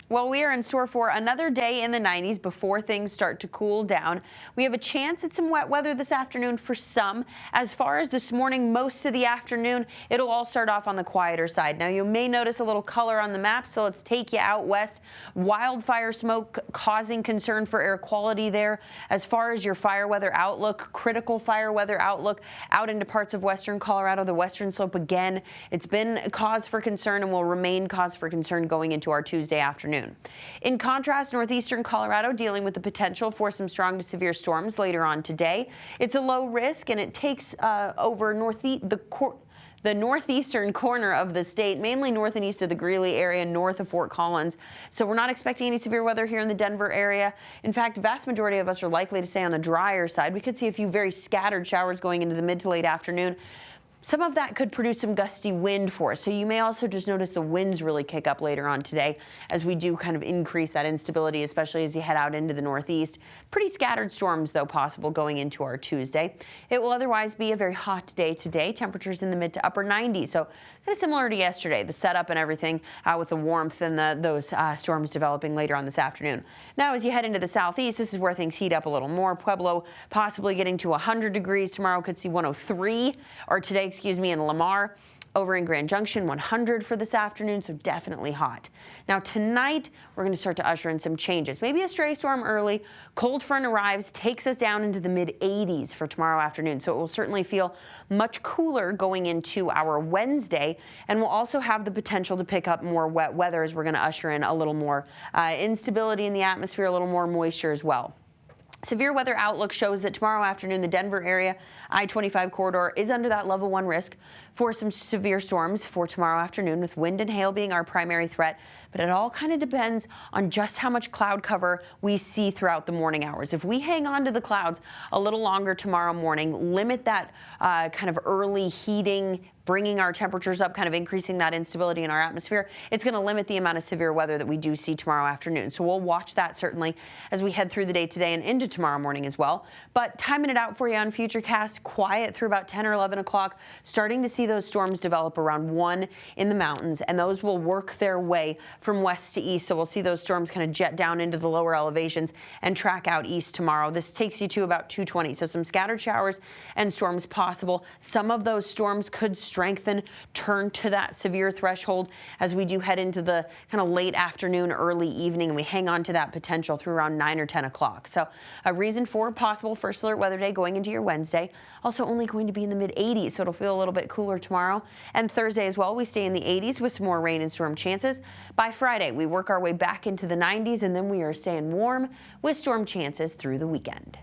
Well, we are in store for another day in the 90s before things start to cool down. We have a chance at some wet weather this afternoon for some. As far as this morning, most of the afternoon, it'll all start off on the quieter side. Now, you may notice a little color on the map, so let's take you out west. Wildfire smoke causing concern for air quality there. As far as your fire weather outlook, critical fire weather outlook out into parts of western Colorado, the western slope again, it's been a cause for concern and will remain cause for concern going into our Tuesday afternoon. In contrast, northeastern Colorado dealing with the potential for some strong to severe storms later on today. It's a low risk, and it takes over the northeastern corner of the state, mainly north and east of the Greeley area, north of Fort Collins. So we're not expecting any severe weather here in the Denver area. In fact, vast majority of us are likely to stay on the drier side. We could see a few very scattered showers going into the mid to late afternoon. Some of that could produce some gusty wind for us. So you may also just notice the winds really kick up later on today as we do kind of increase that instability, especially as you head out into the northeast. Pretty scattered storms, though, possible going into our Tuesday. It will otherwise be a very hot day today. Temperatures in the mid to upper 90s. So kind of similar to yesterday, the setup and everything with the warmth and those storms developing later on this afternoon. Now, as you head into the southeast, this is where things heat up a little more. Pueblo possibly getting to 100 degrees. Tomorrow could see 103, or today, in Lamar. Over in Grand Junction, 100 for this afternoon, so definitely hot. Now tonight, we're going to start to usher in some changes. Maybe a stray storm early. Cold front arrives, takes us down into the mid-80s for tomorrow afternoon, so it will certainly feel much cooler going into our Wednesday, and we'll also have the potential to pick up more wet weather as we're going to usher in a little more instability in the atmosphere, a little more moisture as well. Severe weather outlook shows that tomorrow afternoon, the Denver area I-25 corridor is under that level 1 risk for some severe storms for tomorrow afternoon, with wind and hail being our primary threat. But it all kind of depends on just how much cloud cover we see throughout the morning hours. If we hang on to the clouds a little longer tomorrow morning, limit that kind of early heating, bringing our temperatures up, kind of increasing that instability in our atmosphere, it's going to limit the amount of severe weather that we do see tomorrow afternoon. So we'll watch that certainly as we head through the day today and into tomorrow morning as well. But timing it out for you on Futurecast, quiet through about 10 or 11 o'clock, starting to see those storms develop around 1 in the mountains, and those will work their way from west to east. So we'll see those storms kind of jet down into the lower elevations and track out east tomorrow. This takes you to about 220. So some scattered showers and storms possible. Some of those storms could strengthen, turn to that severe threshold as we do head into the kind of late afternoon, early evening, and we hang on to that potential through around 9 or 10 o'clock. So a reason for possible first alert weather day going into your Wednesday. Also only going to be in the mid-80s, so it'll feel a little bit cooler tomorrow. And Thursday as well, we stay in the 80s with some more rain and storm chances. By Friday, we work our way back into the 90s, and then we are staying warm with storm chances through the weekend.